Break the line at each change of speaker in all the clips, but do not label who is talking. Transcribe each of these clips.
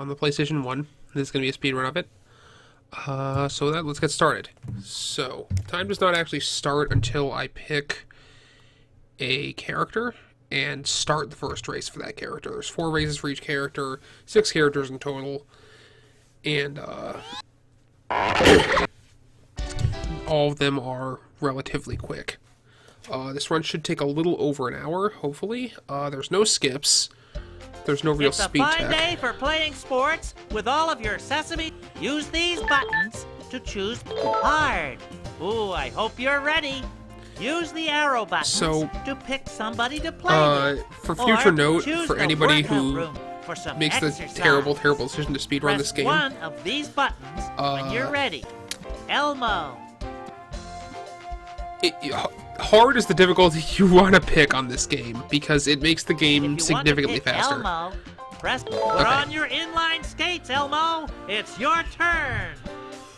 on the PlayStation 1. This is going to be a speed run of it. Let's get started. So, time does not actually start until I pick a character and start the first race for that character. There's 4 races for each character, 6 characters in total, and all of them are relatively quick. This run should take a little over an hour, hopefully. There's no skips. There's no real speed tech.
It's a fine day for playing sports with all of your Sesame. Use these buttons to choose hard. Ooh, I hope you're ready. Use the arrow buttons to pick somebody to play with.
For future note, for anybody who makes the
exercise.
terrible decision to speedrun this game.
Press one of these buttons when you're ready. Elmo.
Hard is the difficulty you want to pick on this game because it makes the game significantly faster.
Elmo, put on your inline skates, Elmo. It's your turn.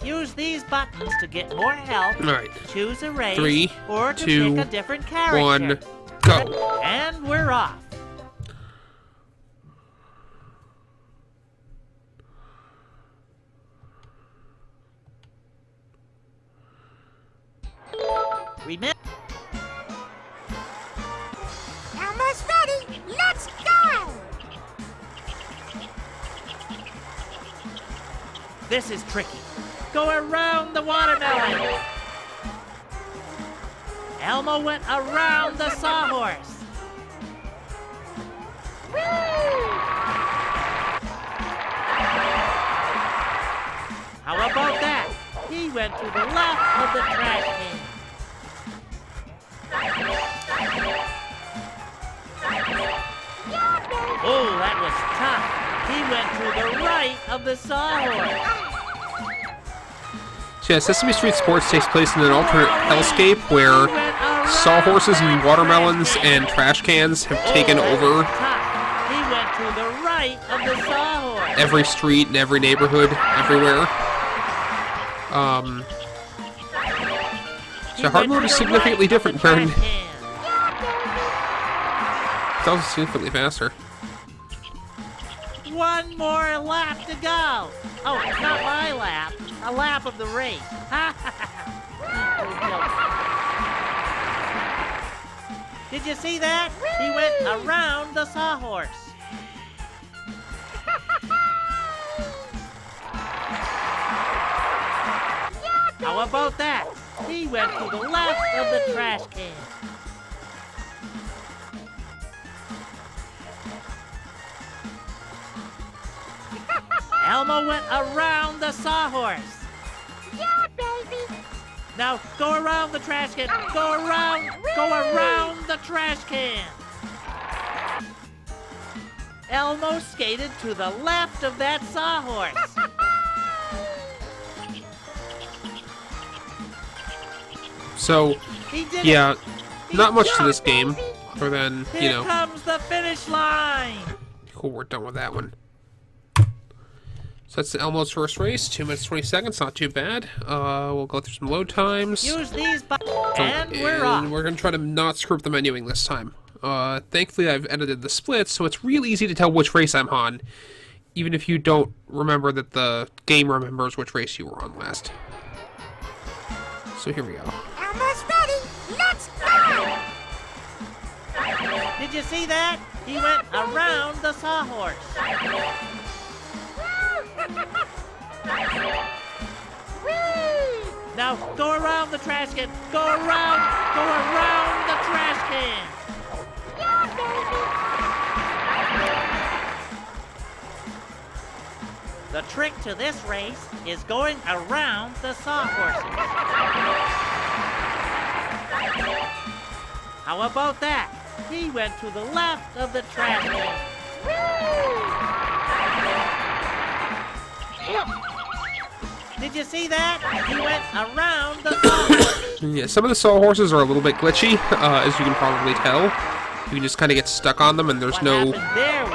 Use these buttons to get more help.
All right.
Choose a race
3,
or to
2,
pick a different character.
1, go.
And we're off. Remember.
Almost ready. Let's go.
This is tricky. Go around the watermelon. Elmo went around the sawhorse. How about that? He went to the left of the trash can. Oh, that was tough. He went to the right of the sawhorse.
So yeah, Sesame Street Sports takes place in an alternate hellscape where sawhorses and watermelons and trash cans have taken over
He went to the right of the sawhorse.
every street and every neighborhood, everywhere. So hard mode is significantly different from... It's also significantly faster.
One more lap to go. Oh, not my lap. A lap of the race. Did you see that? He went around the sawhorse. How about that? He went to the left of the trash can. Elmo went around the sawhorse.
Yeah, baby.
Now go around the trash can. Go around the trash can. Elmo skated to the left of that sawhorse.
So,
He did
yeah,
it.
not much to this game, other than, you
Here
know,
comes the finish line.
cool, we're done with that one. So that's Elmo's first race, 2 minutes 20 seconds, not too bad. We'll go through some load times.
Use these buttons, and we're off.
We're going to try to not screw up the menuing this time. Thankfully, I've edited the splits, so it's real easy to tell which race I'm on, even if you don't remember that the game remembers which race you were on last. So here we go.
Almost ready. Let's go.
Did you see that? He went around the sawhorse. Now go around the trash can. Go around the trash can.
Yeah, baby.
The trick to this race is going around the sawhorses. How about that? He went to the left of the trash can. Did you see that? He went around the sawhorses.
Yeah, some of the sawhorses are a little bit glitchy, as you can probably tell. You can just kind of get stuck on them, and there's
What
no...
happened there was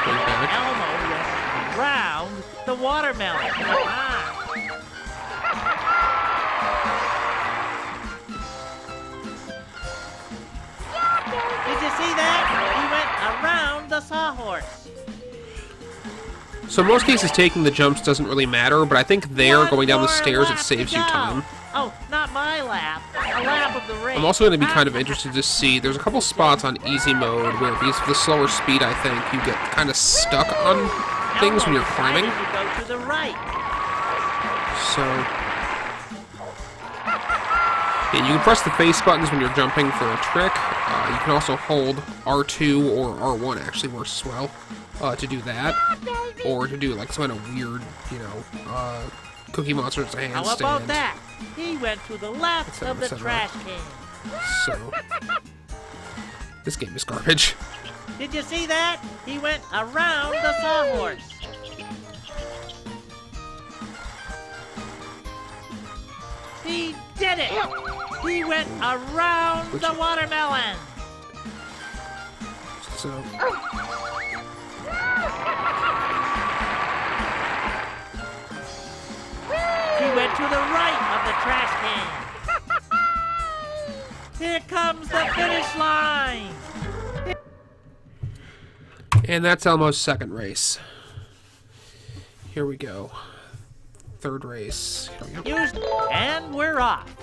Going back.
Elmo went around the watermelon. Did you see that? He went around the sawhorse.
So in most cases, taking the jumps doesn't really matter, but I think there, going down the stairs, it saves you time.
Oh, not my lap. A lap of the race.
I'm also going to be kind of interested to see, there's a couple spots on easy mode where because of the slower speed, I think, you get kind of stuck on things when you're climbing.
You go to the right.
So, yeah, you can press the face buttons when you're jumping for a trick. You can also hold R2 or R1 actually works as well to do that. Or to do like some kind of weird, you know, Cookie Monster's handstand.
How about that? He went to the left of the trash can.
So, this game is garbage.
Did you see that? He went around the sawhorse. He did it! He went around the watermelon.
So,
he went to the right of the trash can. Here comes the finish line.
and that's Elmo's second race. Here we go. Third race. Here we go.
And we're off.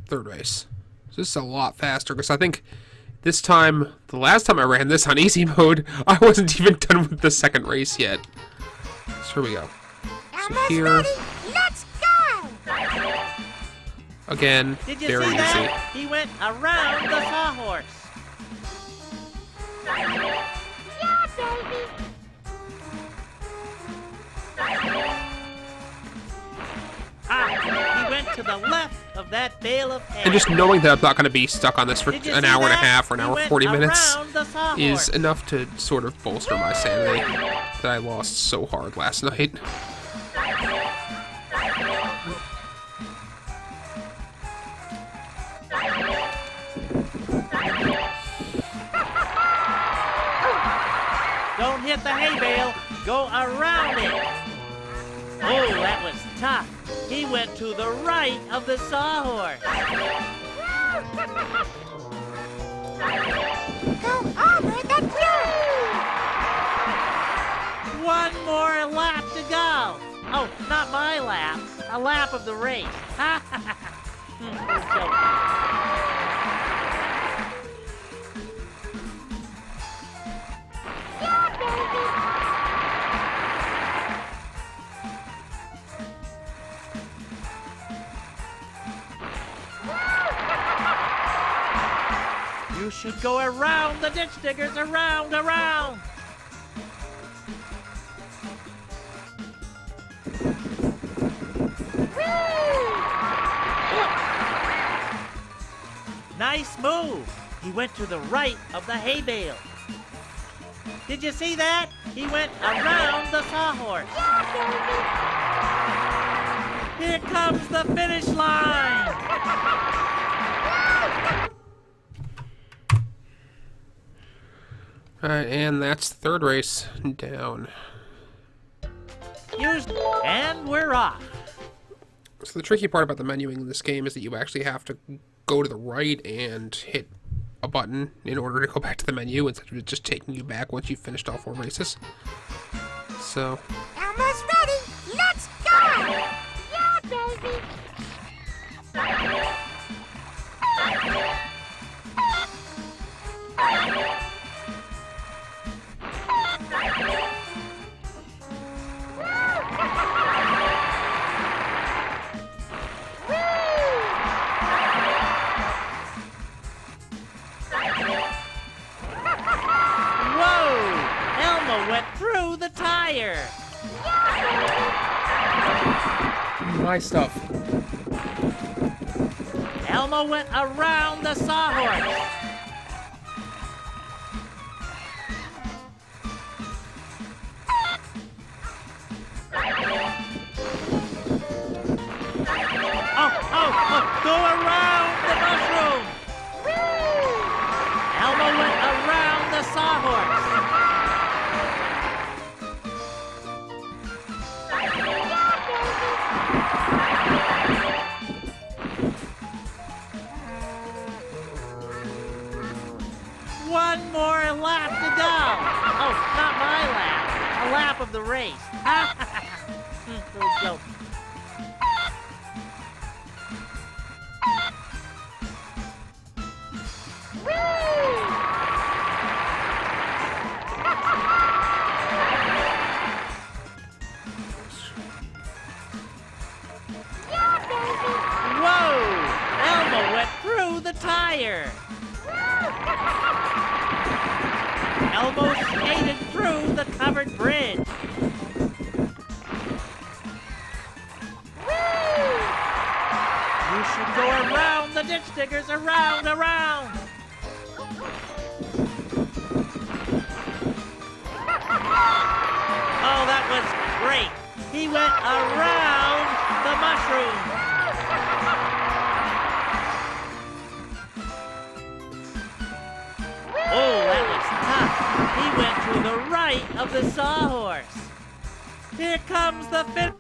Third race. So this is a lot faster because I think this time, the last time I ran this on easy mode, I wasn't even done with the second race yet. So here we go. So
Almost
here,
ready. Let's go.
again,
Did you
very
see
easy.
that? He went around the sawhorse.
Yeah, baby.
He went to the left of that bale of hay.
And just knowing that I'm not going to be stuck on this for
Did you
an
see
hour and a
that?
half or an
He
hour
went
40 minutes
around the sawhorse.
is enough to sort of bolster my sanity that I lost so hard last night.
Don't hit the hay bale. Go around it. Oh, that was tough. He went to the right of the sawhorse.
Go over the dirt.
One more lap to go. Oh, not my lap. A lap of the race. Ha ha ha.
Yeah, baby.
You should go around the ditch diggers, around. Nice move. He went to the right of the hay bale. Did you see that? He went around the sawhorse. Here comes the finish line.
Alright, and that's the third race down.
And we're off.
So the tricky part about the menuing in this game is that you actually have to go to the right and hit a button in order to go back to the menu instead of it just taking you back once you've finished all 4 races. So,
Almost ready. Let's go. Yeah, baby.
Whoa! Elmo went through the tire.
my stuff.
Elmo went around the sawhorse. Oh, go around the mushroom. Elmo went around the sawhorse. lap of the race. Little joke. Whoa! Elmo went through the tire. Elmo skated through the covered bridge. You should go around the ditch diggers, around. Oh, that was great. He went around the mushroom. Oh, that was tough. He went to the right of the sawhorse. Here comes the fifth.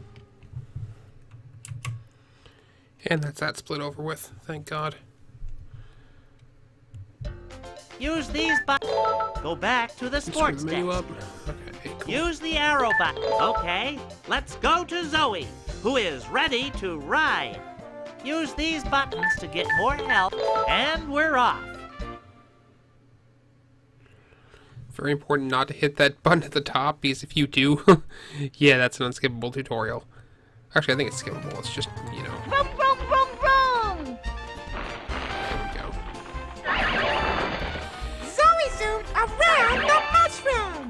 And that's that split over with. Thank God.
Use these buttons. Go back to the sports
Screw the menu
desk.
up. Okay, cool.
Use the arrow button. Okay, let's go to Zoe, who is ready to ride. Use these buttons to get more help, and we're off.
Very important not to hit that button at the top, because if you do, yeah, that's an unskippable tutorial. Actually, I think it's skippable. It's just, you know.
Vroom, vroom, vroom, vroom.
There we go.
Zoe zoomed around the mushroom.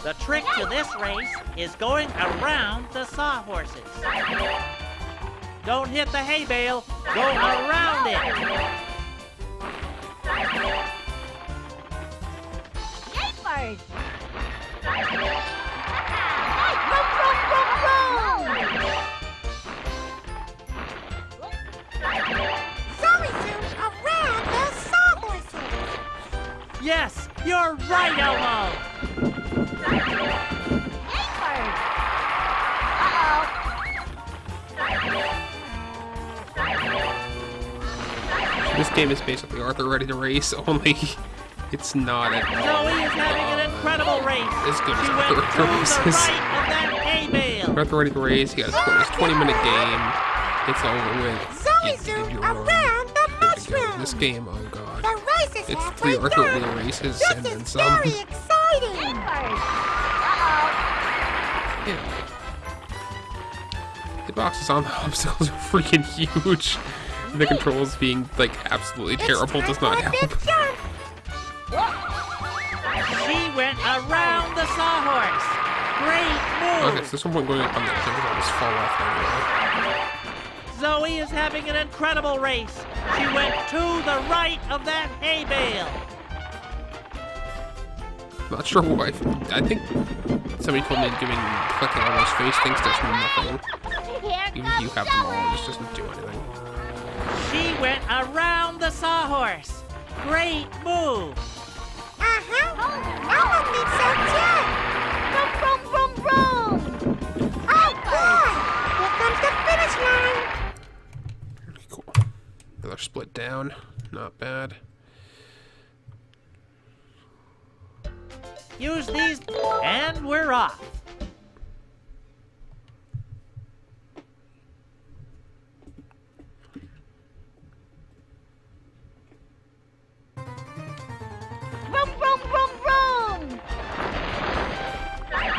The trick to this race is going around the sawhorses. Don't hit the hay bale, go around it.
Yapers. Vroom, vroom, vroom, vroom. Zoe zoomed around the sawhorses.
Yes, you're right, Elmo.
Yapers. Uh-oh.
This game is basically Arthur Ready to Race, only it's not at all
Zoe is having an incredible race.
as good as
She
Arthur
went
Ready
to
to Race
the
is.
right of that hay bale.
Arthur Ready to Race, he got his 20-minute game. It's over with.
Zoe
You did
zoomed
your run.
around the
Good to go.
mushroom.
This game, oh god.
The race is
It's
halfway
3 Arthur
done.
Ready races
This
and then
is
some.
very exciting.
Yeah. The boxes on the obstacles are freaking huge. The controls being like absolutely terrible does not help.
She went around the sawhorse. Great move.
Okay, so someone going up on the thing will just fall off anyway.
Zoe is having an incredible race. She went to the right of that hay bale.
Not sure why. I think somebody told me clicking on those face things does nothing. Even if you have them all, it just doesn't do anything.
She went around the sawhorse. Great move.
Elmo thinks so too. Vroom, vroom, vroom, vroom. Oh boy! Here comes the finish line.
Pretty cool. Another split down. Not bad.
Use these, and we're off.
Vroom, vroom, vroom, vroom. Out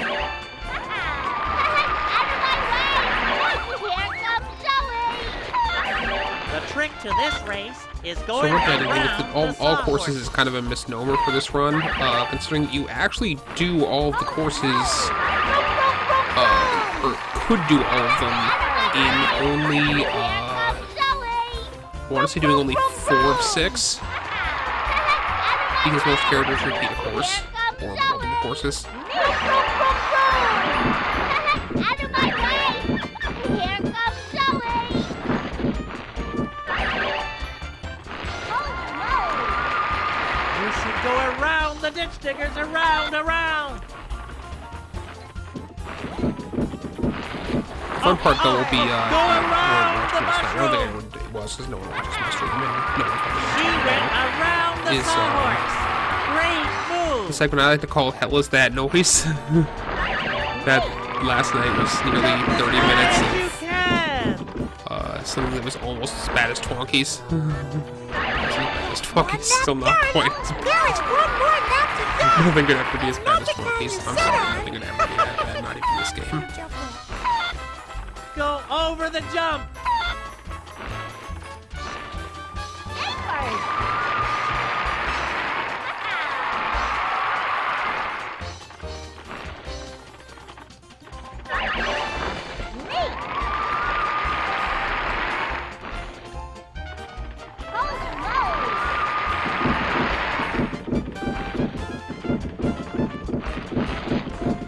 of my way! Here comes Zoe.
The trick to this race is
So
going
what that
around
is, that all
the
courses
sawhorse.
is kind of a misnomer for this run, considering that you actually do all of the courses, or could do all of them in only, I want to say doing only 4 of 6, because most characters repeat a course, or multiple courses.
Out of my way! Here comes Zoe. Oh
You should go around the ditch diggers, around.
fun part though will be
Go around the
I don't think
mushroom.
anyone was because no one watches my stream and no one
She went around the
Is,
sawhorse. Great move.
the segment I like to call "Hell Is That Noise." That last night was nearly 30 minutes
Yes, you can.
of something that was almost as bad as Twonkies. Twonkies still not quite.
There is one more lap to go.
I don't think it'd have to be as bad as Twonkies. I'm sorry, I don't think it'd ever be that bad. Not even this game.
Go over the jump.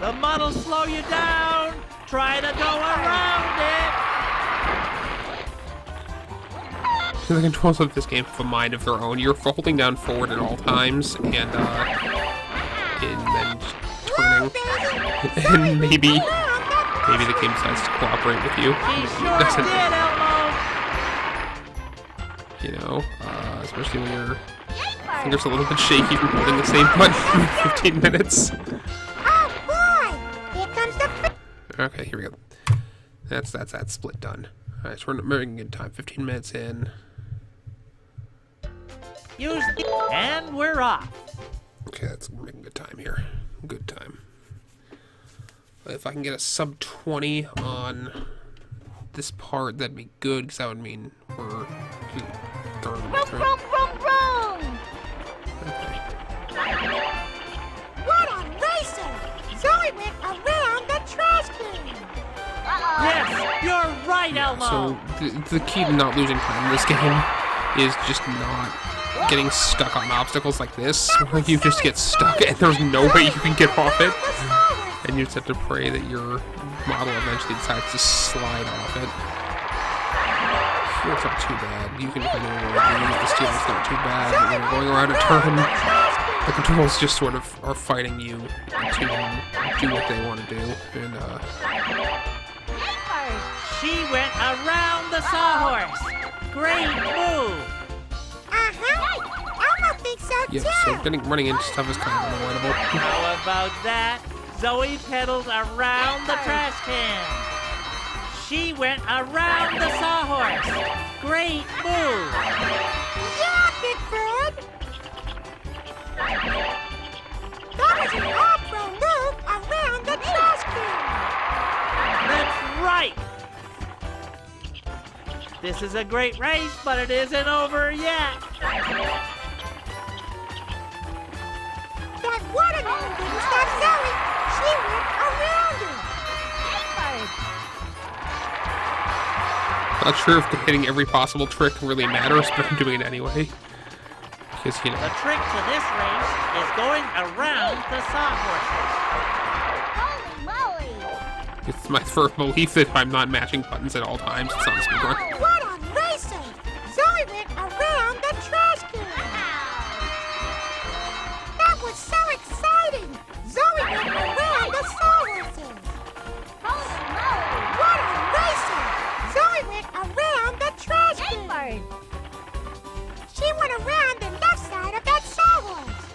The mud'll slow you down. Try to go around it.
The controls of this game have a mind of their own. You're holding down forward at all times, and then turning, and maybe the game decides to cooperate with you.
He
It
sure
doesn't,
did, Elmo.
you know, especially when your fingers a little bit shaky from holding the same button for 15 minutes.
Oh boy! Here comes the
Okay, here we go. That's that split done. All right, so we're making good time. 15 minutes in.
Use the... And we're off.
Okay, that's making good time here. Good time. If I can get a sub 20 on this part, that'd be good, because that would mean we're thoroughly
Vroom,
through.
vroom, vroom, vroom!
Okay.
What a racer! Zoe went around the trash can!
Yes, you're right, Elmo.
So the key to not losing time in this game is just not getting stuck on obstacles like this, where you just get stuck and there's no way you can get off it, and you just have to pray that your model eventually decides to slide off it. Here it's not too bad. You can kind of use the steel, it's not too bad. But when you're going around a turn, the controls just sort of are fighting you to do what they want to do, and
She went around the sawhorse. Great move.
Elmo thinks so
yeah,
too!
so running into stuff is kind of unavoidable.
How about that? Zoe pedals around the trash can. She went around the sawhorse. Great move.
Yeah, Big Bird! That was an all-pro move around the trash can!
That's right. This is a great race, but it isn't over yet.
That watermelon didn't stop Zoe! She went around it!
Not sure if hitting every possible trick really matters, but I'm doing it anyway. Because, you
The
know,
trick to this race is going around the sawhorses.
Holy moly!
it's my firm belief that if I'm not matching buttons at all times, it's on speedrun.
What a racer! Zoe went around the trash can! That was so exciting! Zoe went around the sawhorses! Holy moly! What a racer! Zoe went around the trash can! She went around the left side of that sawhorse!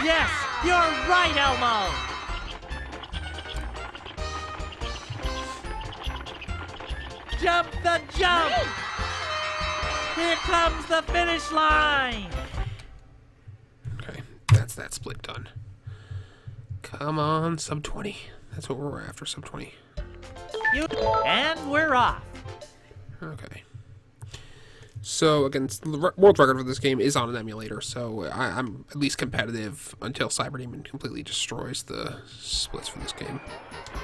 Yes, you're right, Elmo. Jump the jump. Here comes the finish line.
Okay, that's that split done. Come on, sub 20. That's what we're after, sub 20.
And we're off.
Okay. So, again, the world record for this game is on an emulator, so I'm at least competitive until Cyberdemon completely destroys the splits for this game.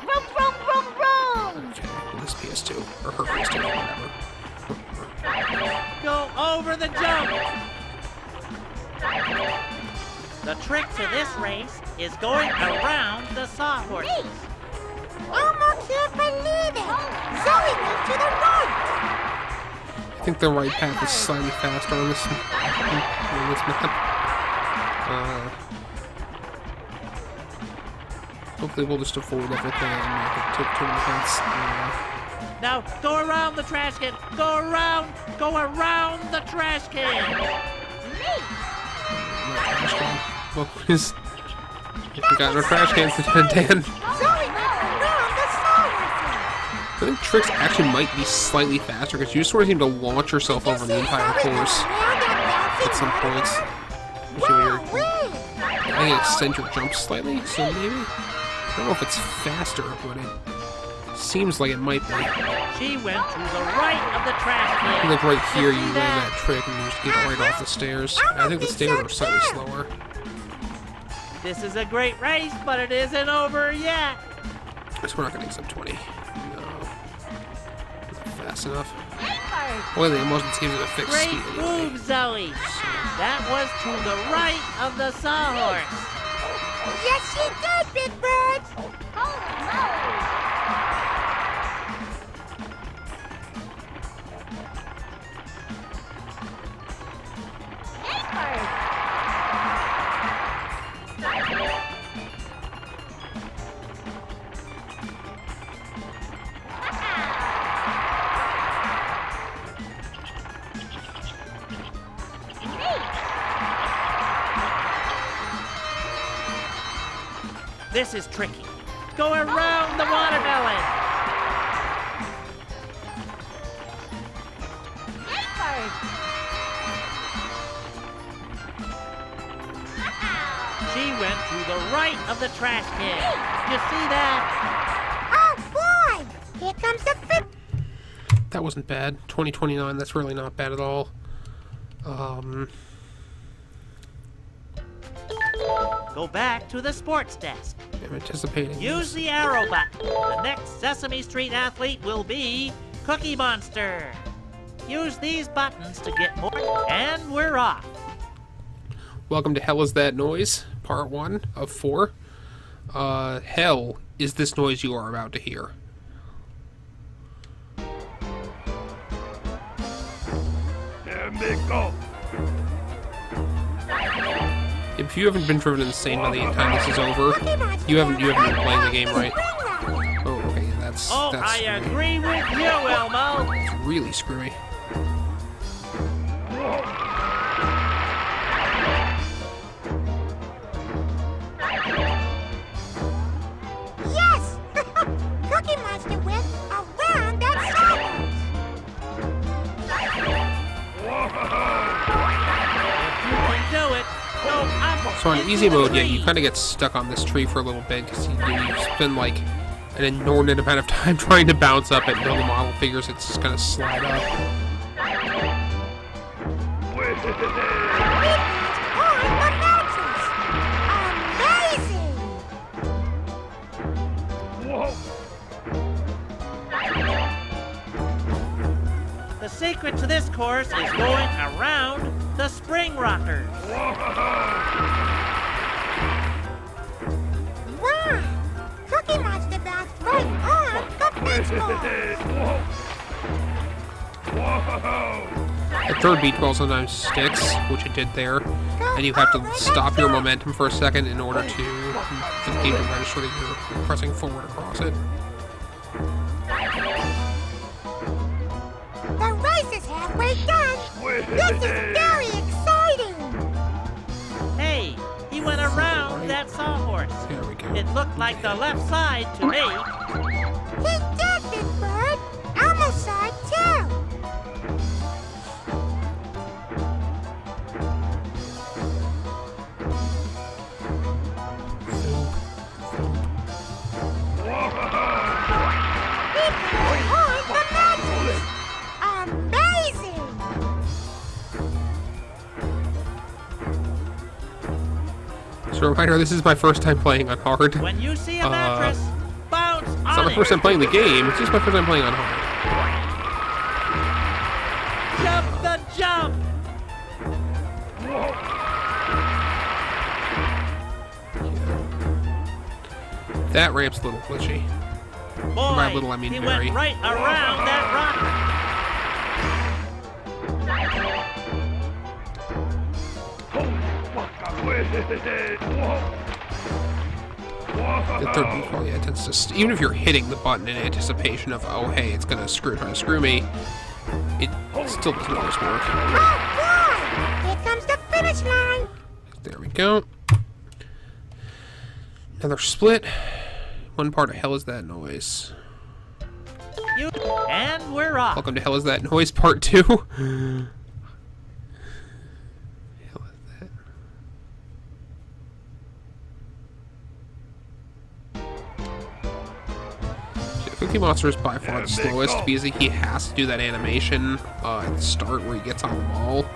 Vroom, vroom, vroom, vroom!
Okay, well, this PS2, or her PS2, whatever.
Go over the jump. The trick to this race is going around the sawhorses.
Elmo can't believe it! Zoe went to the right!
I think the right path is slightly faster on this map. Hopefully we'll just avoid everything and not get too many hits.
Now go around the trash can. Go around the trash can.
Trash can. Well, we got no trash cans to Dan.
Zoe went around the sawhorses.
I think tricks actually might be slightly faster because you just sort of seem to launch yourself over the entire course at some points. Especially when you're, I think it extends your jump slightly, so maybe? I don't know if it's faster, but it seems like it might be.
She went to the right of the trash can.
Like right here, you land that trick and you just get right off the stairs. I think the stairs are slightly slower.
This is a great race, but it isn't over yet.
Guess we're not gonna accept 20. No. Isn't fast enough. Well, the emotion seems to fix
Great
speed anyway.
move, Zoe. That was to the right of the sawhorse.
Yes, she did, Big Bird.
This is tricky. Go around the watermelon. She went to the right of the trash can. You see that?
Oh, boy. Here comes the fifth.
That wasn't bad. 2029, that's really not bad at all.
Go back to the sports desk.
I'm anticipating
Use the arrow button. The next Sesame Street athlete will be Cookie Monster. Use these buttons to get more, and we're off.
Welcome to Hell Is That Noise, part 1 of 4. Hell is this noise you are about to hear.
There they go.
If you haven't been driven insane by the time this is over, you haven't been playing the game right. Oh, okay, that's
Oh,
that's
I agree with you, Elmo.
It's really screwy.
Yes! Cookie Monster went around that sawhorse.
You can do it. Go up.
So on
into
easy
the
mode, yeah,
tree.
you kind of get stuck on this tree for a little bit because you spend like an inordinate amount of time trying to bounce up it until the model figures it's just gonna slide up.
On the mattress. Amazing!
The secret to this course is going around the spring rockers.
Wow! Cookie Monster bounced right on the fishbowl.
The third beach ball sometimes sticks, which it did there, and you have to stop your momentum for a second in order for the game to register that you're pressing forward across it.
The race is halfway done. This is very exciting.
Hey, he went around that sawhorse.
There we go.
It looked like the left side to me.
He did, Big Bird. Elmo saw it too. He put on the mattress. Amazing!
So a reminder, this is my first time playing on hard.
When you see a mattress, bounce
It's
on
not my
it.
first time playing the game, it's just my first time playing on hard.
Jump the jump.
That ramp's a little glitchy.
Boy,
By little, I mean
he
very.
went right around that rocker.
The third recoil, yeah, it tends to... Even if you're hitting the button in anticipation of, oh, hey, it's gonna try to screw me, it still doesn't always work.
Oh, boy! Here comes the finish line.
There we go. Another split. One part of Hell Is That Noise.
And we're off.
Welcome to Hell Is That Noise Part 2. Hell is that? Cookie Monster is by far the slowest because he has to do that animation at the start where he gets on the ball. He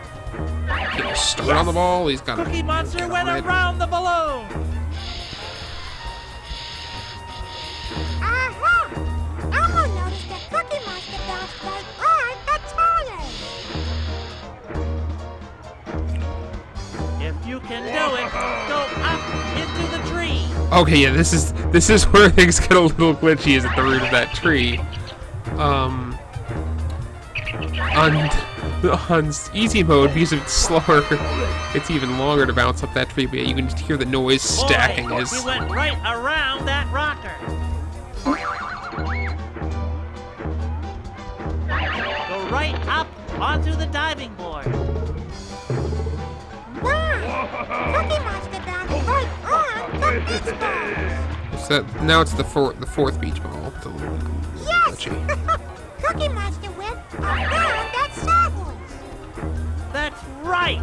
can't start on the ball, he's got to
Cookie Monster
get
went
on it.
around the balloon.
Aha! Elmo noticed that Cookie Monster bounced right on the tire.
If you can do it, go up into the tree.
Okay, yeah, this is where things get a little glitchy, is at the root of that tree. On easy mode, because it's slower, it's even longer to bounce up that tree, but yeah, you can just hear the noise stacking
Boy,
as...
he went right around that rocker. Go right up onto the diving board.
Wow! Cookie Monster bounced right on the beach balls.
So now it's the fourth beach ball. It's a little
Yes!
glitchy.
Cookie Monster went around that sawhorse.
That's right.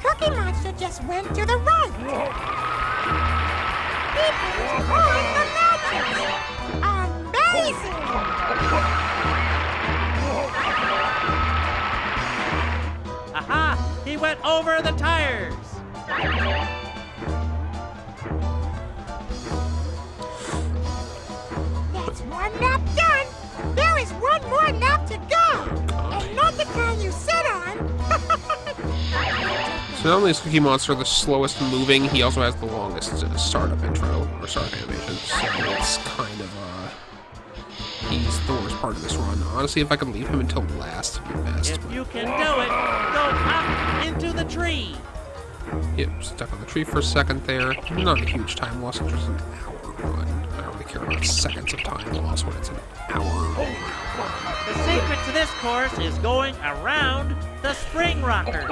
Cookie Monster just went to the right. People on the mattress. Amazing!
Aha! He went over the tires.
That's one lap done. There is one more lap to go. And not the kind you sit on.
So not only is Cookie Monster the slowest moving, he also has the longest startup intro, or startup animation, so it's kind of, he's the worst part of this run. Honestly, if I could leave him until last, it'd be best.
If you can do it, go up into the tree.
Yep, stuck on the tree for a second there. Not a huge time loss, it's just an hour run. I don't really care about seconds of time loss when it's an hour run.
The secret to this course is going around the spring rockers.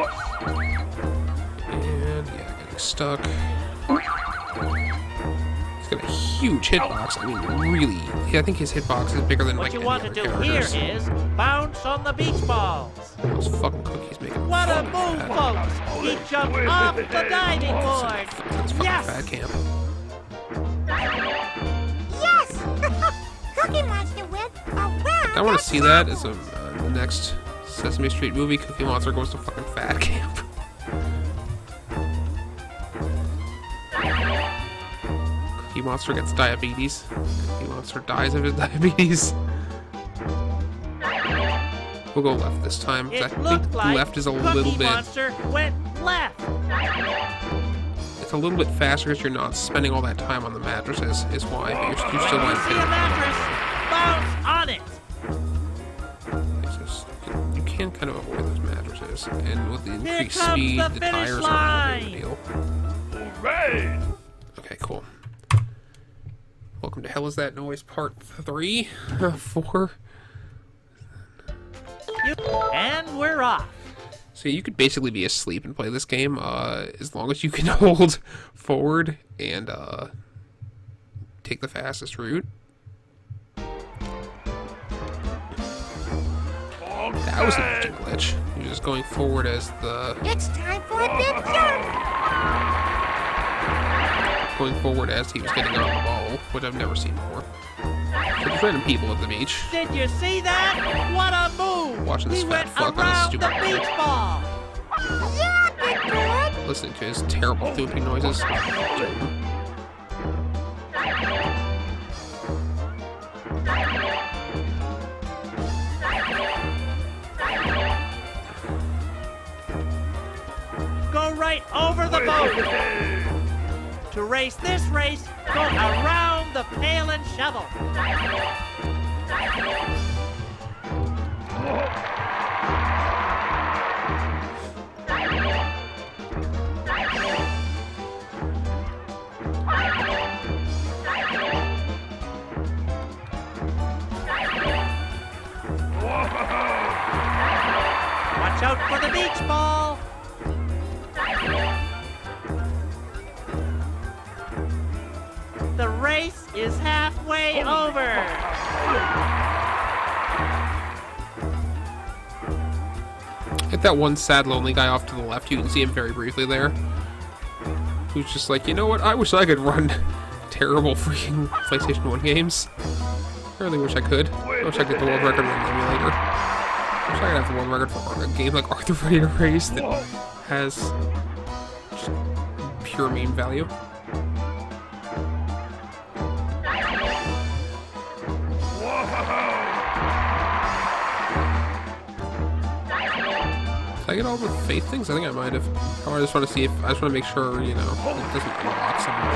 And, yeah, getting stuck. He's got a huge hitbox. I mean, really. Yeah, I think his hitbox is bigger than,
What
like,
you
any
want to
other
do here
characters.
is bounce on the beach balls.
Those fucking cookies make him
What a
fucking
move,
fat.
folks! He jumped off the diving board.
That's fucking
Yes!
fat camp.
Yes! Cookie Monster went around.
I want to see that as a the next Sesame Street movie. Cookie Monster goes to fucking fat camp. Cookie Monster gets diabetes. Cookie Monster dies of his diabetes. We'll go left this time, 'cause I
It
think
looked like
left is a
Cookie
little bit...
Monster went left.
It's a little bit faster because you're not spending all that time on the mattresses, is why. But you're still
When
like
you see a mattress, bounce on it.
you can kind of avoid those mattresses, and with the
Here
increased
comes
speed,
the
the
finish
tires aren't really a big
line.
deal.
Hooray!
Okay, cool. Welcome to Hell Is That Noise Part 3? 4?
And we're off.
So you could basically be asleep and play this game, as long as you can hold forward and, take the fastest route. That was an interesting glitch. You're just going forward as the...
It's time for a big jump.
Going forward as he was getting on the ball, which I've never seen before. So there's random people at the beach.
Did you see that? What a move!
Watching this
He
fat
went
fuck on a
around the
stupid
beach ball.
Yeah, Big Bird.
Listening to his terrible thumping noises.
Go right over the boat. To race this race, go around around the pail and shovel. Watch out for the beach ball. The race is halfway over.
Hit that one sad, lonely guy off to the left. You can see him very briefly there. Who's just like, you know what? I wish I could run terrible freaking PlayStation 1 games. I really wish I could. I wish I could get the world record on an emulator. I wish I could have the world record for a game like Arthur Ready to Race that has just pure meme value. Did I get all the faith things? I think I might have. I just want to see if I just want to make sure, you know, it doesn't unlock something.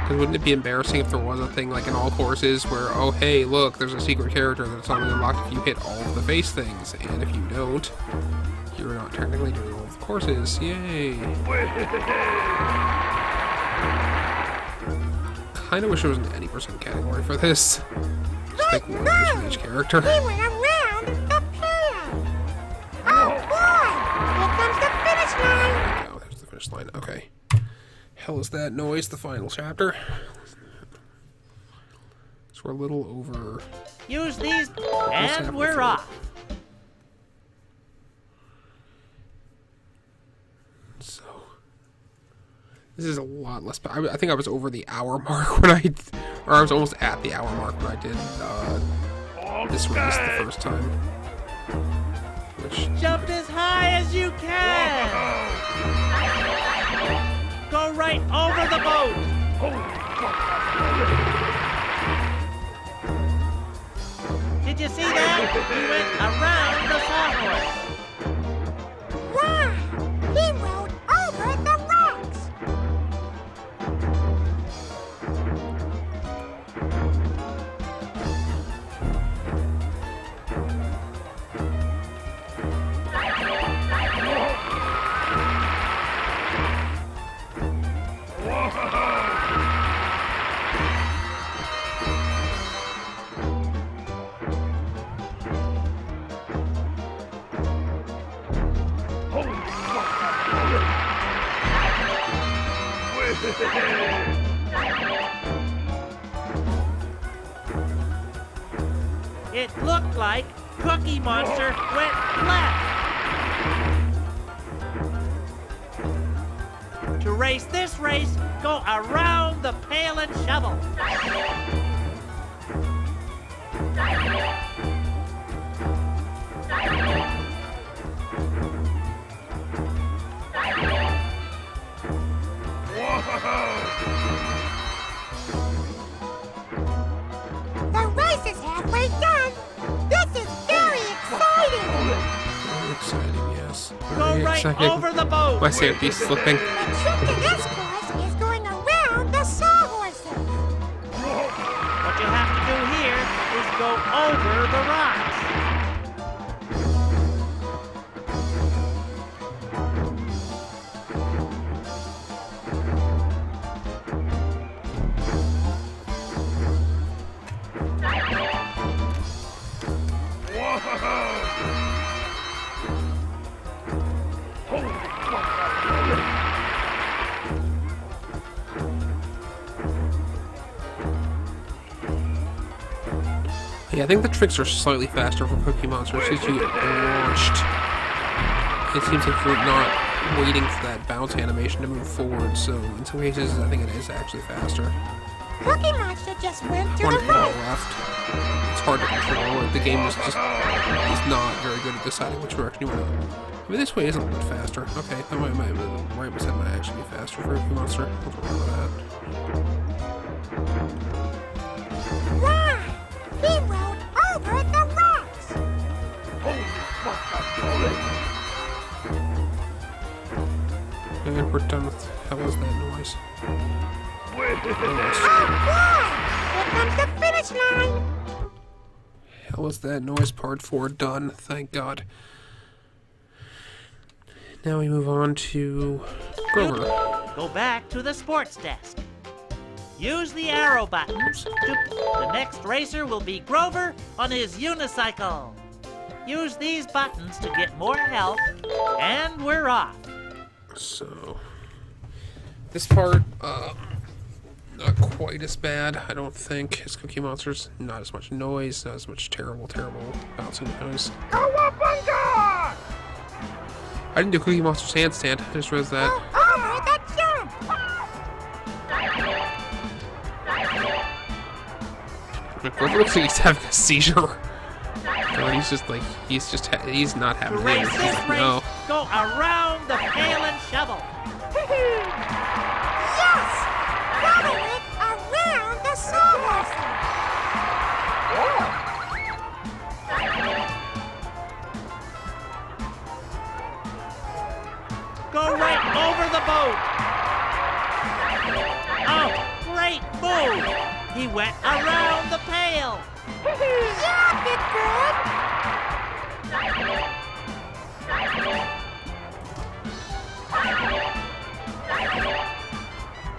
Because wouldn't it be embarrassing if there was a thing like in all courses where, oh hey, look, there's a secret character that's only unlocked if you hit all of the face things, and if you don't, you're not technically doing all of the courses. Yay! Kind of wish there was an any percent category for this. Just like one from each character.
He went around the pail. Oh boy! Here comes the finish line.
Oh, there's the finish line. Okay. Hell is that noise? The final chapter. So we're a little over.
Use these, and we're off.
So this is a lot less. I think I was over the hour mark when or I was almost at the hour mark when I did this race the first time. Which
Jump as high as you can. Go right over the boat. Did you see that? He went around the sawhorse.
Wow! He rode over the rocks.
It looked like Cookie Monster went left. To race this race, go around the pail and shovel.
The race is halfway done. This is very exciting.
very exciting, yes.
Go
Very
right
exciting.
over the boat.
My safety's slipping.
The trick to this course is going around the sawhorses.
What you have to do here is go over the rocks.
Yeah, I think the tricks are slightly faster for Cookie Monster since you get launched. It seems like you're not waiting for that bounce animation to move forward, so in some cases I think it is actually faster.
Cookie Monster just went to
One
the
to the
right.
left. It's hard to control. The game is not very good at deciding which direction you want to. I mean, this way is a little bit faster. Okay, that might actually be faster for Cookie Monster. What's wrong with that?
Wow! He rode over the rocks.
And we're done with. How was that noise?
Here comes the finish line.
Hell was that noise part 4 done? Thank God. Now we move on to Grover.
Go back to the sports desk. Use the arrow buttons the next racer will be Grover on his unicycle. Use these buttons to get more health, and we're off.
So, this part, not quite as bad, I don't think, as Cookie Monsters. Not as much noise, not as much terrible bouncing noise.
Cowabunga!
I didn't do Cookie Monsters handstand, I just realized that.
Oh, that jump.
Grover looks like he's having a seizure. Or he's just like, he's not
To
having
race
it.
this race,
No.
go around the pail and shovel.
Yes! Grover went around the sawhorses.
Go right over the boat. Oh, great move. He went around the pail.
Yeah, Big Bird.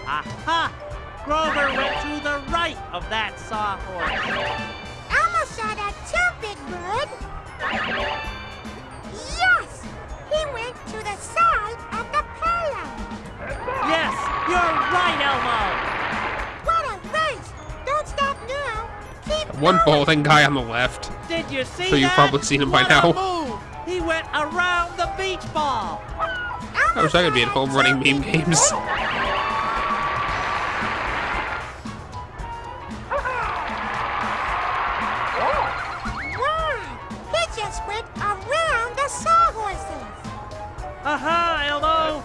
Aha! Grover went to the right of that sawhorse.
Elmo saw that too, Big Bird. Yes! He went to the side of the pail.
Yes, you're right, Elmo.
What a race! Don't stop now. Keep
One
going.
balding guy on the left.
Did you see
So you've
that?
probably seen him by
What
now.
a move. He went around the beach ball.
I wish I could be at home running meme games.
Wow! He just went around the sawhorses.
Aha, Elmo.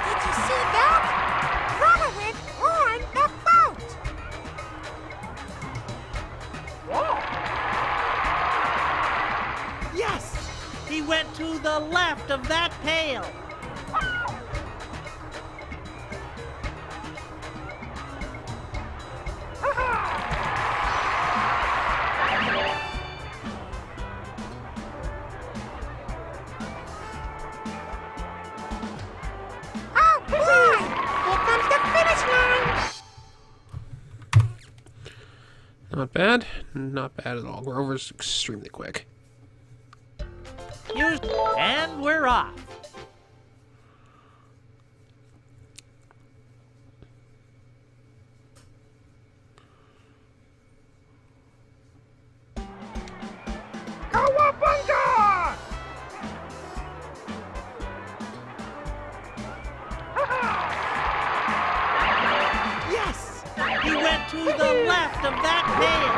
Did you see that? Grover went on the boat.
Yes, he went to the left of that pail.
Oh boy! Here comes the finish line.
Not bad. Not bad at all. Grover's extremely quick.
And we're off.
Cowabunga!
Yes, he went to the left of that pail.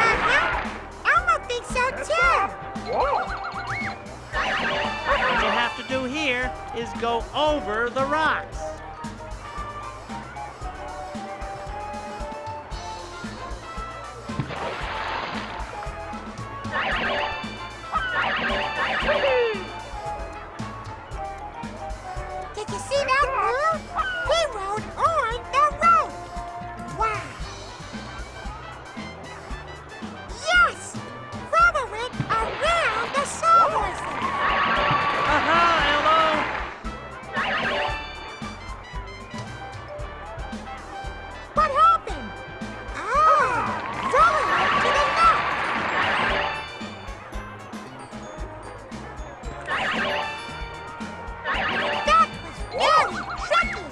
Uh-huh. Elmo thinks so too.
What you have to do here is go over the rocks.
Did you see that move? He rode on the rope. Wow. Yes! Grover went around the sawhorses.
Aha, Elmo!
What happened? Oh, Grover went to the left. That was very tricky.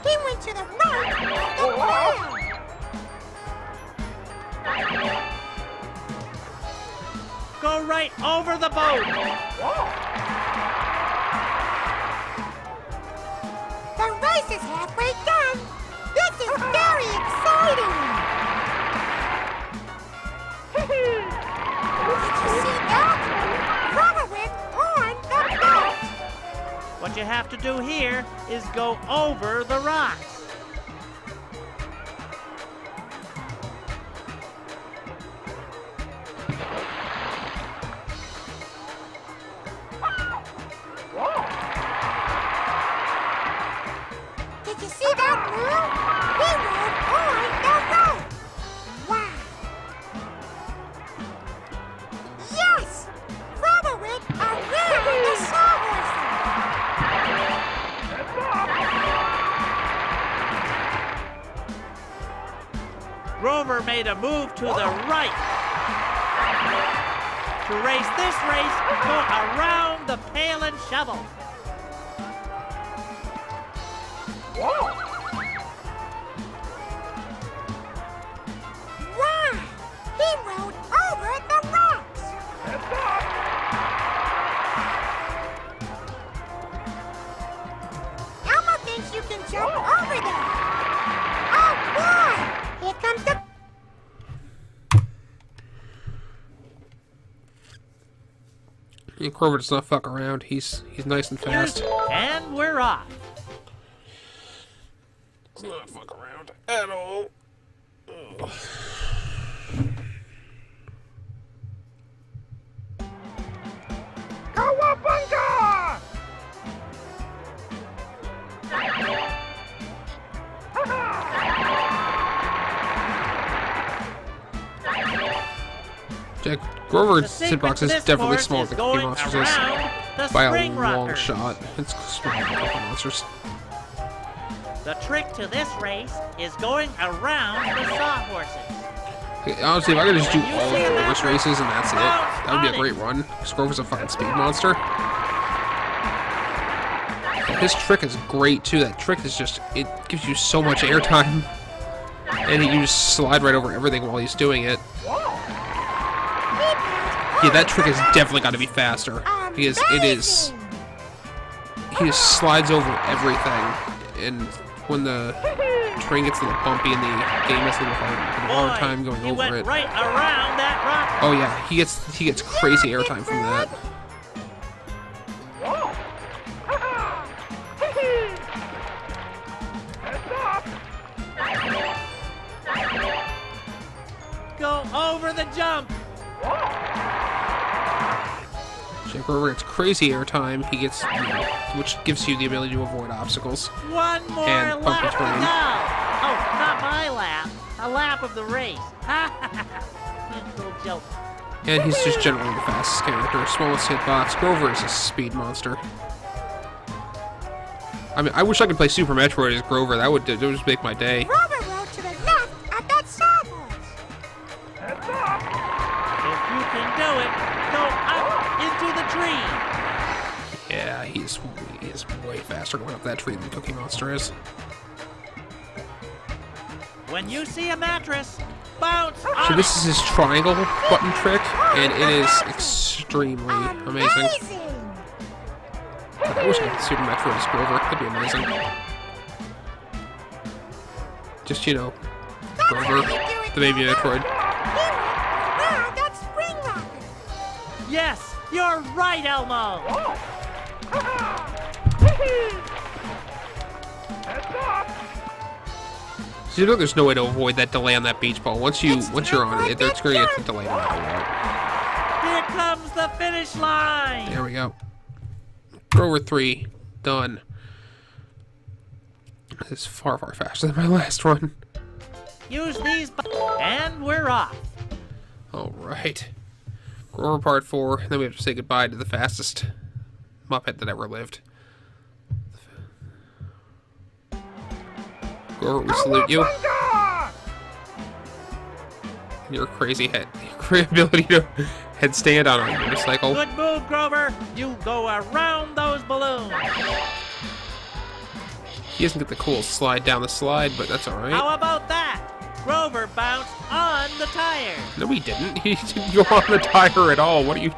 He went to the right of the pail.
Go right over the boat.
The race is halfway done. This is very exciting. Did you see that? Grover went on the boat.
What you have to do here is go over the rocks.
Did you see that move?
Grover made a move to the right. To race this race, go around the pail and shovel.
Wow! He rode over the rocks! Elmo thinks you can jump over them! Oh boy! Here comes the...
Grover does not fuck around. He's nice and fast.
And we're off.
Does not fuck around at all. Ugh.
Cowabunga!
Jack, Grover's
secret
hitbox
to
is
this
definitely
course
smaller
is
than Cookie
going
Monsters is.
around the
By a
spring
long
rocker.
shot. It's smaller than Cookie Monsters.
The trick to this race is going around the sawhorses.
Okay, honestly, if I could just do
When you
all of
see a
Grover's
mattress,
races and that's it, that would be a
bounce
great run. Because Grover's a fucking speed monster. His trick is great too. That trick is just, it gives you so much airtime. And you just slide right over everything while he's doing it. Yeah, that trick has definitely got to be faster. Because it is... He just slides over everything. And when the train gets a little bumpy and the game has a little hard time going
he
over
went
it.
right around that rock.
Oh yeah, he gets crazy airtime from that.
Go over the jump.
Jack Grover gets crazy airtime. He gets, which gives you the ability to avoid obstacles.
One more
And bumpy
lap to
terrain.
go. Oh, not my lap. A lap of the race. Little joke.
And he's just generally the fastest character. Smallest hitbox. Grover is a speed monster. I mean, I wish I could play Super Metroid as Grover. That would just make my day.
Grover rode to the left of that sawhorse!
If you can do it, go up into the tree.
Yeah, he is way faster going up that tree than Cookie Monster is.
When you see a mattress, bounce
So
on
this
it.
is his triangle button trick, and it is extremely amazing. I wish I had Super Metroid as Grover. That'd be amazing. Just, you know, Grover, the baby Metroid.
He went around that spring rocket!
Yes, you're right, Elmo.
So you know there's no way to avoid that delay on that beach ball. Once you're on it, it's going to get delayed no matter what.
Here comes the finish line.
There we go. Grover 3. Done. This is far, far faster than my last run.
Use these and we're off.
Alright. Grover Part 4. And then we have to say goodbye to the fastest Muppet that ever lived. Grover, we salute you. Your crazy head. Your great ability to headstand on a motorcycle.
Good move, Grover. You go around those balloons.
He doesn't get the cool slide down the slide, but that's alright.
How about that? Grover bounced on the tire.
No, he didn't. He didn't go on the tire at all. What are you...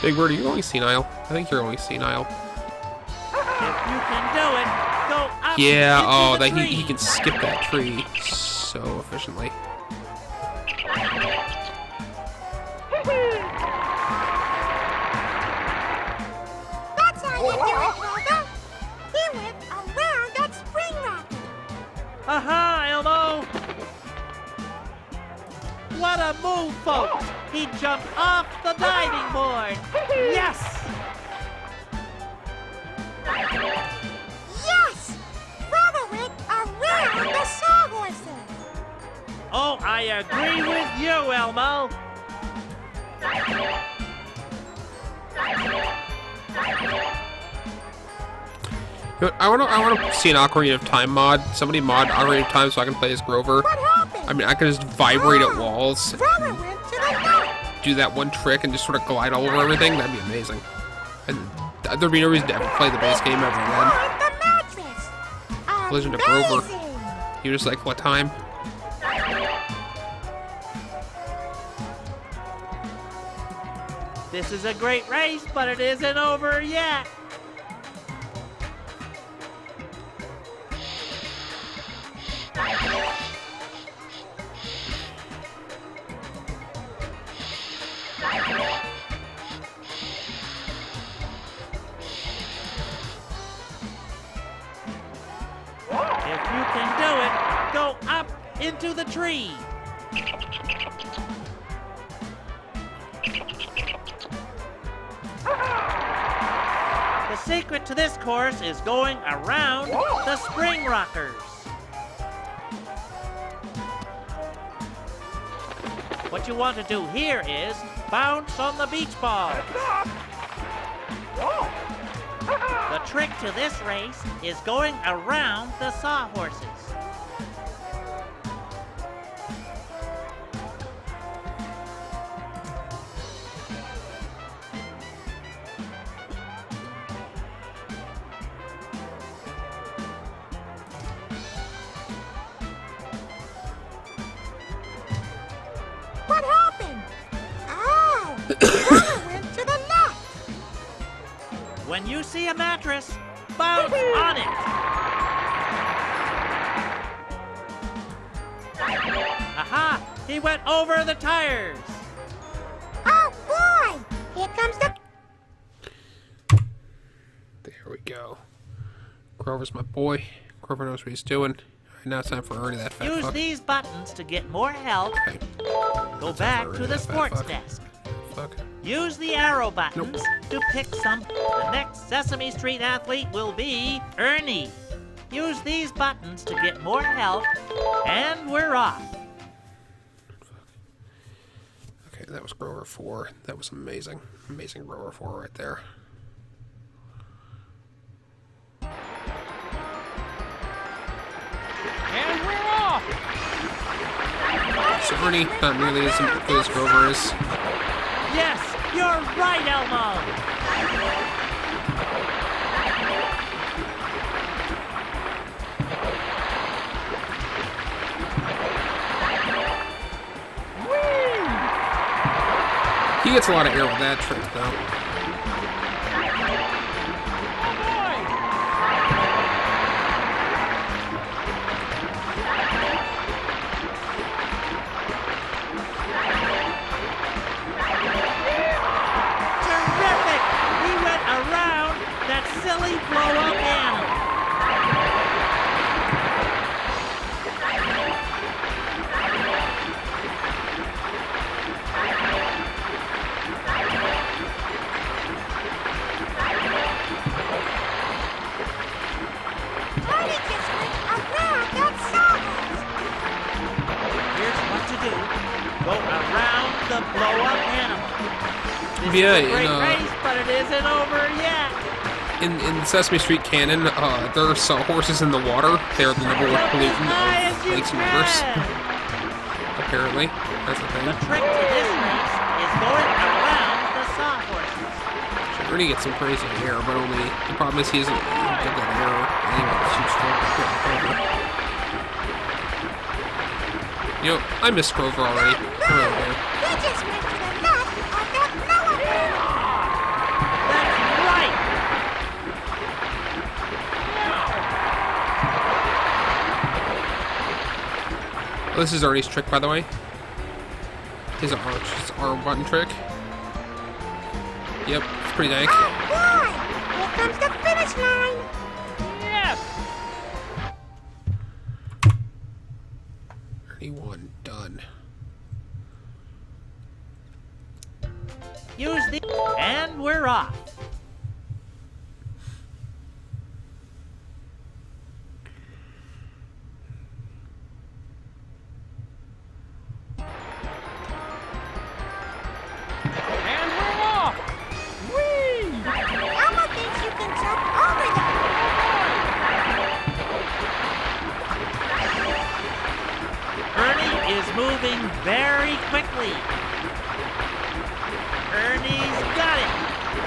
Big Bird, are you going senile? I think you're going senile.
If you can do it, go up
Yeah,
into
oh,
the
that
tree.
he can skip that tree so efficiently.
That's how you do it, Grover! He went around that spring rocket!
Aha, Elmo! What a move, folks! He jumped off the diving board! Yes!
Yes! Grover went around the sawhorses!
Oh, I agree with you, Elmo!
You know what, I wanna see an Ocarina of Time mod. Somebody mod Ocarina of Time so I can play as Grover.
What happened?
I mean, I could just vibrate at walls,
Rover went to the left.
do that one trick, and just sort of glide all over everything. That'd be amazing. And there'd be no reason to ever play the base game ever again.
On the mattress.
Legend of Grover.
Amazing.
You're just like, what time?
This is a great race, but it isn't over yet. If you can do it, go up into the tree. The secret to this course is going around the spring rockers. What you want to do here is bounce on the beach ball. The trick to this race is going around the sawhorses.
What happened? Oh, Rover went to the left.
When you see a mattress, bounce on it. Aha! He went over the tires.
Oh boy! Here comes the.
There we go. Grover's my boy. Grover knows what he's doing. Alright, now it's time for Ernie, that fat
Use
fuck.
these buttons to get more help.
Okay.
Go back to the
that fat
sports
fuck.
desk.
Fuck.
Use the arrow buttons to pick some. The next Sesame Street athlete will be Ernie. Use these buttons to get more help, and we're off.
Okay, that was Grover 4. That was amazing. Amazing Grover 4 right there.
And we're off!
So Ernie, not nearly as good as Grover is.
Yes, you're right, Elmo.
He gets a lot of air with that trick, though.
Terrific! He went around that silly blow-up animal.
Ernie just went around that sawhorse.
Here's what to do. Go around the blow-up animal. This
Yeah,
is a great
in,
race, but it isn't over yet.
In Sesame Street canon, there are sawhorses in the water. They're the number one
Jump as
pollutant
high
of
as you
lakes and rivers.
can.
Apparently, that's a
The
thing.
trick to this race is going around the sawhorses.
So Ernie gets some crazy air, but only the problem is he doesn't get that air anyway. It's huge Grover. You know, I miss Grover already. I really do.
He just went to the left of that blow-up animal.
That's right.
Oh, this is Ernie's trick, by the way. His arm button trick. Yep, it's pretty dank.
Oh boy! Here comes the finish line.
Yes.
Ernie won. Done.
Use the... And we're off.
And we're off! Whee!
Elmo thinks you can jump over them.
Ernie, moving very quickly. Ernie's got it.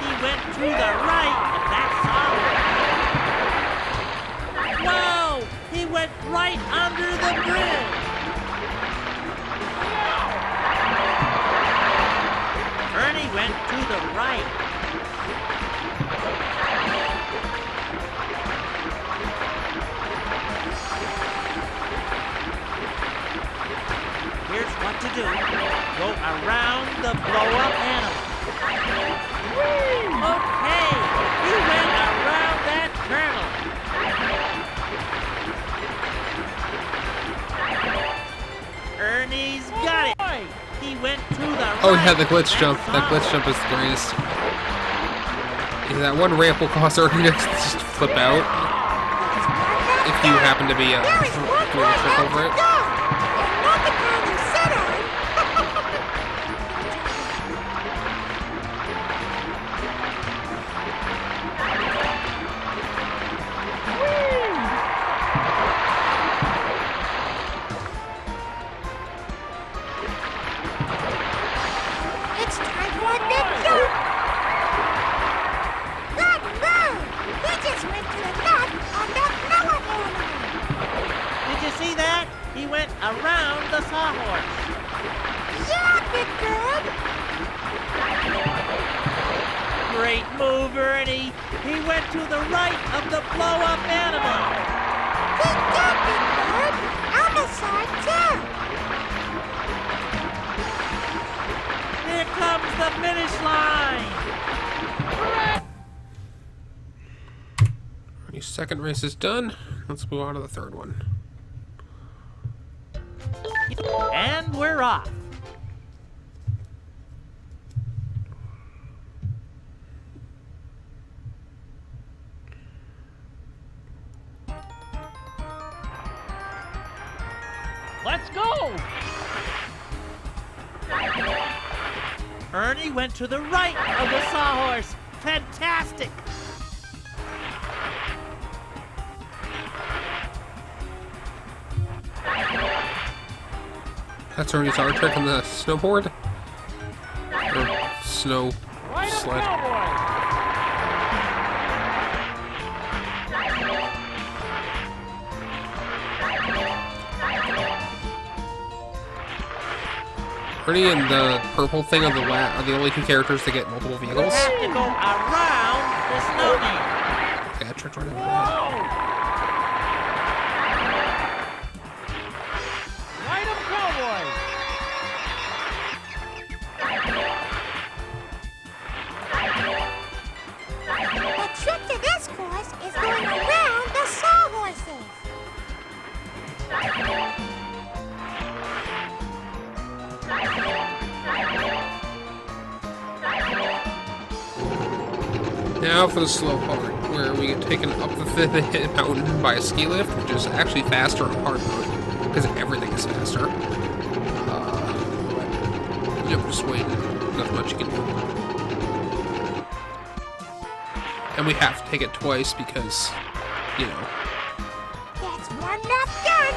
He went to the right of that sawhorse. Whoa! He went right under the bridge. Ernie went to the right. Here's what to do. Go around the blow-up animal. Okay, he went around that turtle. Ernie's got it. He went to the right.
Oh yeah, the glitch jump. That glitch jump is the greatest. Yeah, that one ramp will cause Ernie to just flip out if you happen to be doing a trick over it.
It's time for a big jump! Good move! He just went to the left on that blow-up animal!
Did you see that? He went around the sawhorse.
Yeah, Big Bird!
Great move, Ernie. He went to the right of the blow-up animal.
He did, Big Bird! Elmo saw it too!
Here comes the finish line.
Your second race is done. Let's move on to the third one.
And we're off.
Let's go!
Ernie went to the right of the sawhorse. Fantastic!
That's Ernie's art trick on the snowboard? Or snow
Right up,
sled.
cowboy!
Ernie and the purple thing on the left are the only two characters that get multiple
You
vehicles.
have to go around the snowman.
Okay, I tricked right over that.
Whoa! Right up, cowboy!
The trick to this course is going around the sawhorses!
Now for the slow part, where we get taken up the mountain by a ski lift, which is actually faster on hard mode, because everything is faster. But, you know, just wait, nothing much you can do. And we have to take it twice because, you know,
That's one lap done!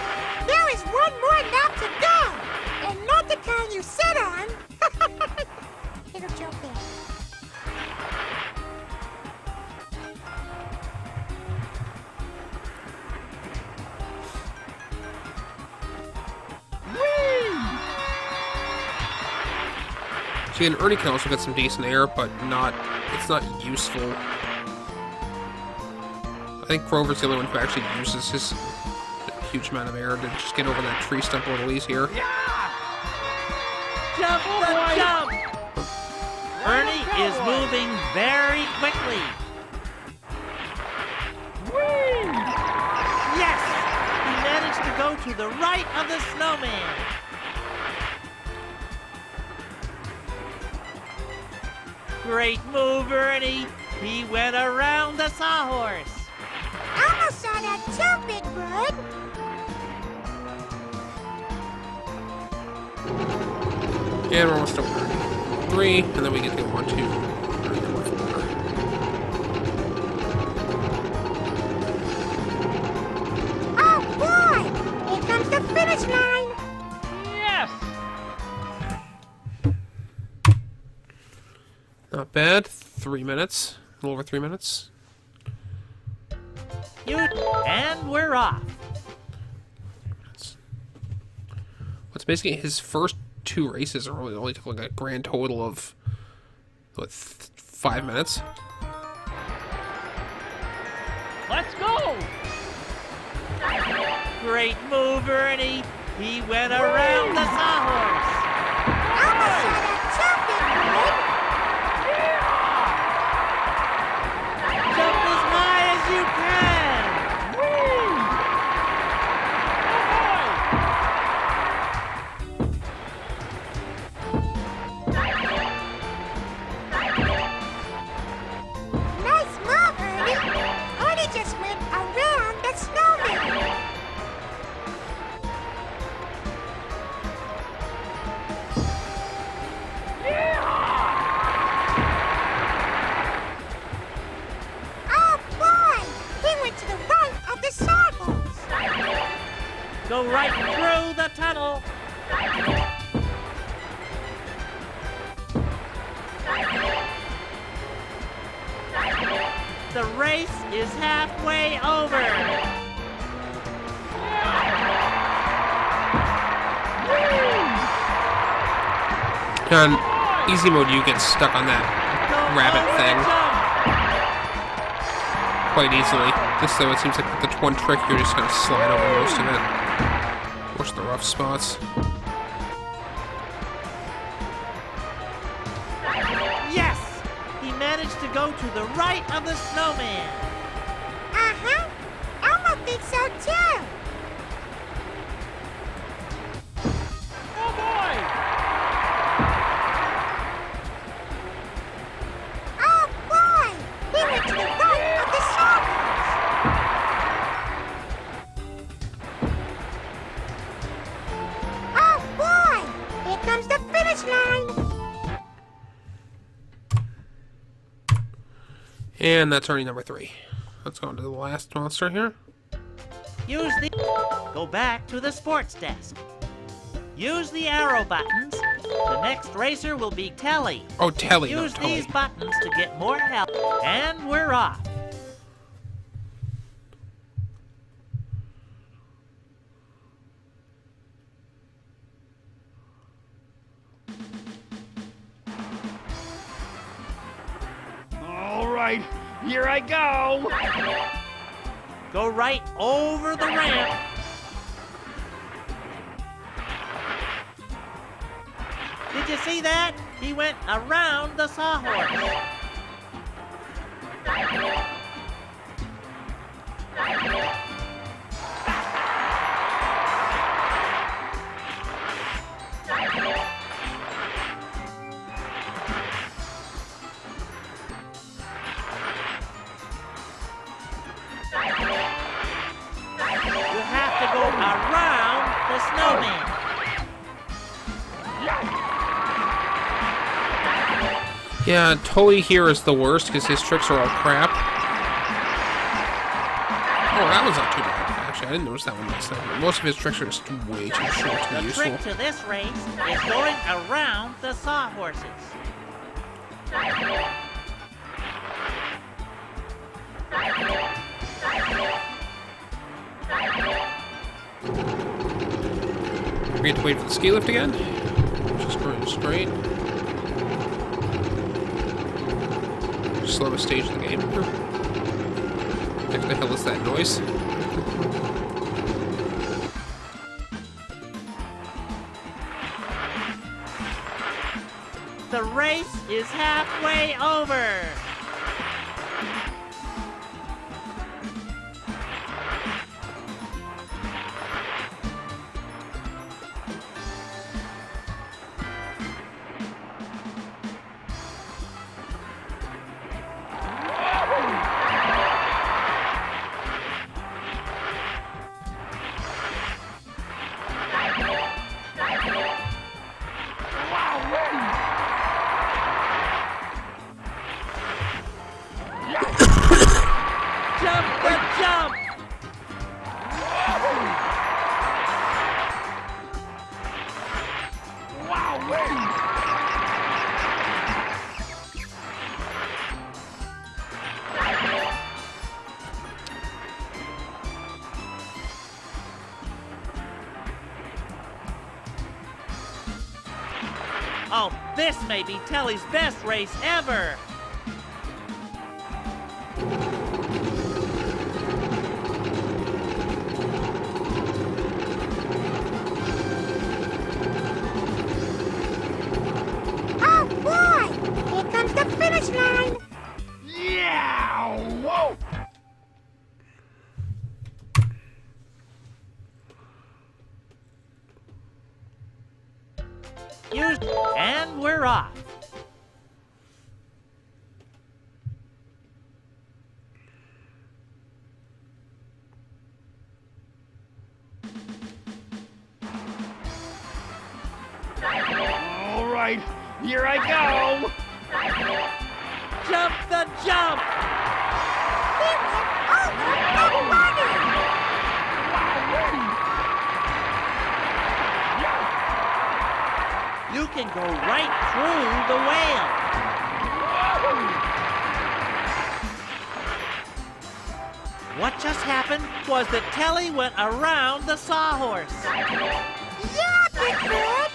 There is one more lap to go! And not the kind you sit on! It'll jump in.
see, and Ernie can also get some decent air, but it's not useful. I think Grover's the only one who actually uses his huge amount of air to just get over that tree stump a little easier.
Jump the jump! Ernie is moving very quickly. Yes! He managed to go to the right of the snowman. Great move, Ernie. He went around the sawhorse.
Elmo saw that too, Big Bird!
And we're almost over. 3, and then we get to go 1, 2, 3, 4.
Oh boy! Here comes the finish line!
Yes!
bad. 3 minutes. A little over 3 minutes.
And we're off.
What's basically his first 2 races are only took like a grand total of what, 5 minutes.
Let's go!
Great move, Ernie. He went around the sawhorse.
Almost saw that too, Big
Jump as high as you can.
Nice move, Ernie. Ernie just went around the snowman. Oh boy! He went to the right of the sawhorse.
Go right through the tunnel. The race is halfway over.
On easy mode, you get stuck on that rabbit thing quite easily. This though, it seems like the one trick you're just gonna slide over most of it. Most of the rough spots.
Yes! He managed to go to the right of the snowman.
Uh-huh. Elmo thinks so too.
Oh boy!
Oh boy! He went to the right of the sawhorse. Oh boy! Here comes the finish line.
And that's already number 3. Let's go on to the last monster here.
Use the... Go back to the sports desk. Use the arrow buttons. The next racer will be Telly.
Oh, Telly,
Use
no, Telly.
these buttons to get more help. And we're off.
All right, here I go!
Go right over the ramp. Did you see that? He went around the sawhorse. You have to go around the snowman.
Yeah, Tully here is the worst because his tricks are all crap. Oh, that was not too bad. Actually, I didn't notice that one last time. Most of his tricks are just way too short to
The
be useful.
trick to this race is going around the sawhorses.
We have to wait for the ski lift again. Just going straight. Slowest stage of the game. What the hell is that noise?
The race is halfway over. Oh, this may be Telly's best race ever.
Oh boy! Here comes the finish line!
Yeah! Whoa!
And we're off.
All right, here I go!
Jump the jump!
He went over the bunny!
You can go right through the whale. What just happened was that Telly went around the sawhorse.
Yeah, Big Bird!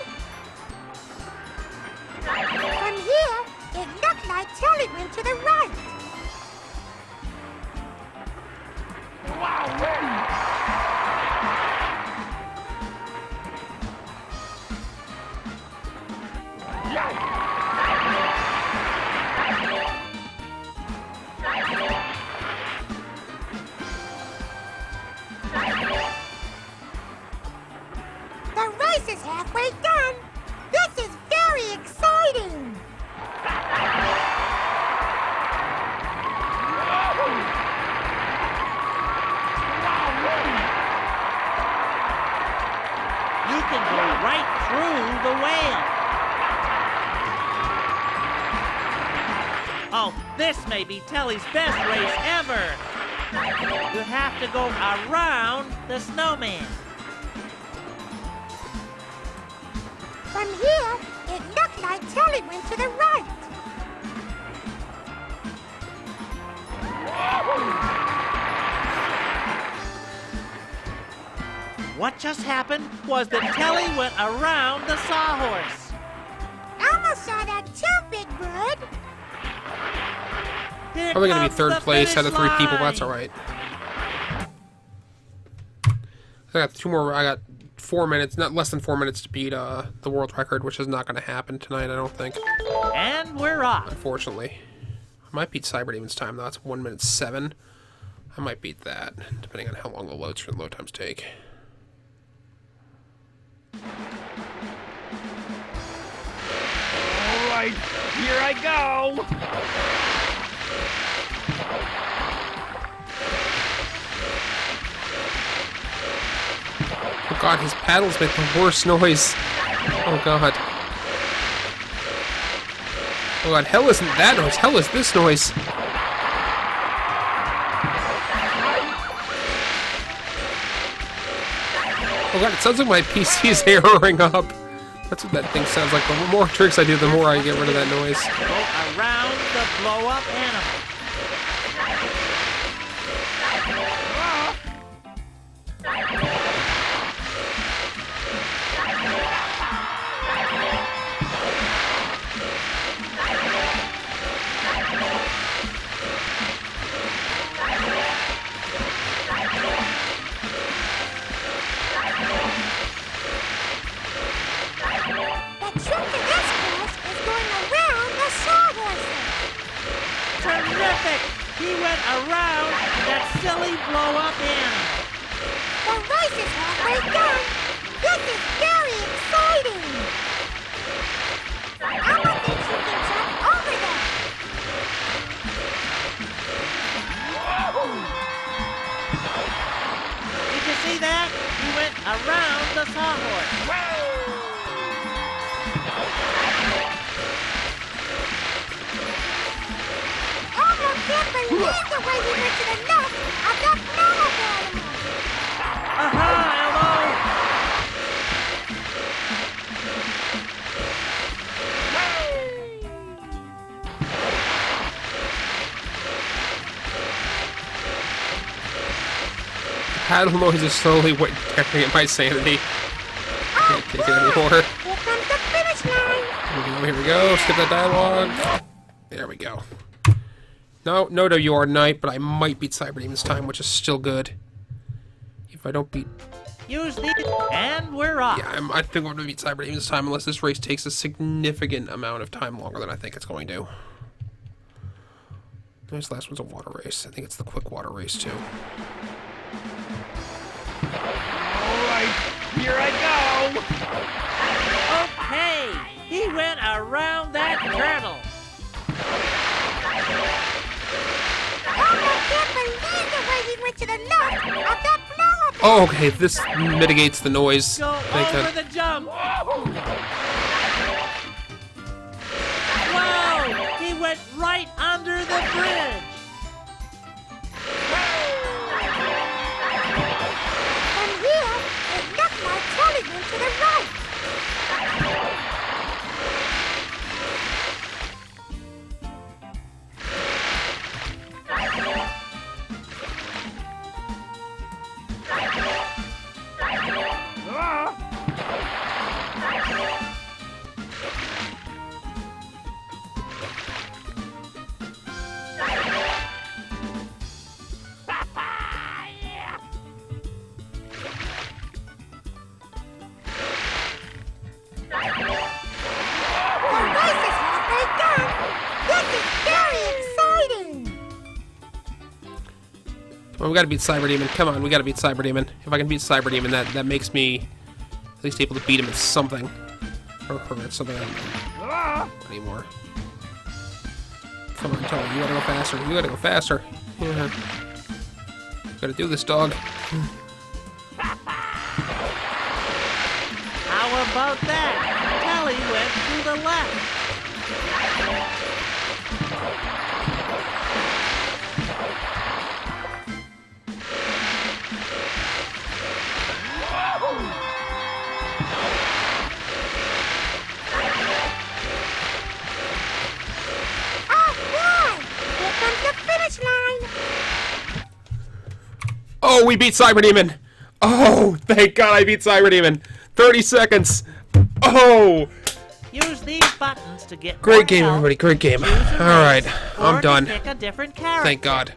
From here, it looked like Telly went to the right. The race is halfway done. This is very exciting.
You can go right through the whale. Oh, this may be Telly's best race ever. You have to go around the snowman.
From here, it looked like Telly went to the right.
What just happened was that Telly went around the sawhorse.
Elmo saw that too, Big Bird.
Here
Probably gonna be
comes
third
the
place out of 3
finish
people.
line.
That's all right. I got 2 more. I got 4 minutes, not less than 4 minutes to beat the world record, which is not going to happen tonight. I don't think.
And we're off.
Unfortunately, I might beat Cyber Demon's time though. That's 1:07. I might beat that, depending on how long the load times take.
All right, here I go!
Oh god, his paddles make the worst noise. Oh god. Oh god, hell isn't that noise. Hell is this noise. Oh god, it sounds like my PC is erroring up. That's what that thing sounds like. The more tricks I do, the more I get rid of that noise.
Go around the blow-up animal.
The trick to this course is going around the sawhorses.
Terrific! He went around that silly blow-up animal.
The race is halfway done. This is very exciting. Elmo thinks you can jump over them.
Did you see that? He went around the sawhorse.
Elmo can't believe the way he went to the left of that blow-up animal.
Aha, Elmo!
Paddle noise is slowly tearing at my sanity. I can't take it anymore.
Here comes the finish line.
I'm gonna Oh, here we go. Skip that dialogue. There we go. No, you are Knight, but I might beat Cyber Demon this time, which is still good. If I don't beat...
Use these, and we're off.
Yeah, I think I'm going to beat Cyber Demon this time, unless this race takes a significant amount of time longer than I think it's going to. This last one's a water race. I think it's the quick water race, too.
Alright, here I go!
Okay, he went around that turtle.
I can't believe the way he went to the left of that flower bed.
Oh, okay, this mitigates the noise.
Go over the jump. Wow, he went right under the bridge.
From here, it looked like Tully went to the right.
Well, we gotta beat Cyber Demon. Come on, we gotta beat Cyber Demon. If I can beat Cyber Demon, that makes me at least able to beat him at something. Or her at something I don't know anymore. Come on, Tony, you gotta go faster. You gotta go faster. Yeah. You gotta do this, dog.
How about that? Kelly went to the left.
Oh, we beat Cyber Demon! Oh, thank God I beat Cyber Demon! 30 seconds! Oh!
Use these buttons to get
Great game, everybody. Great game. Alright, I'm done.
Pick a different character.
Thank God.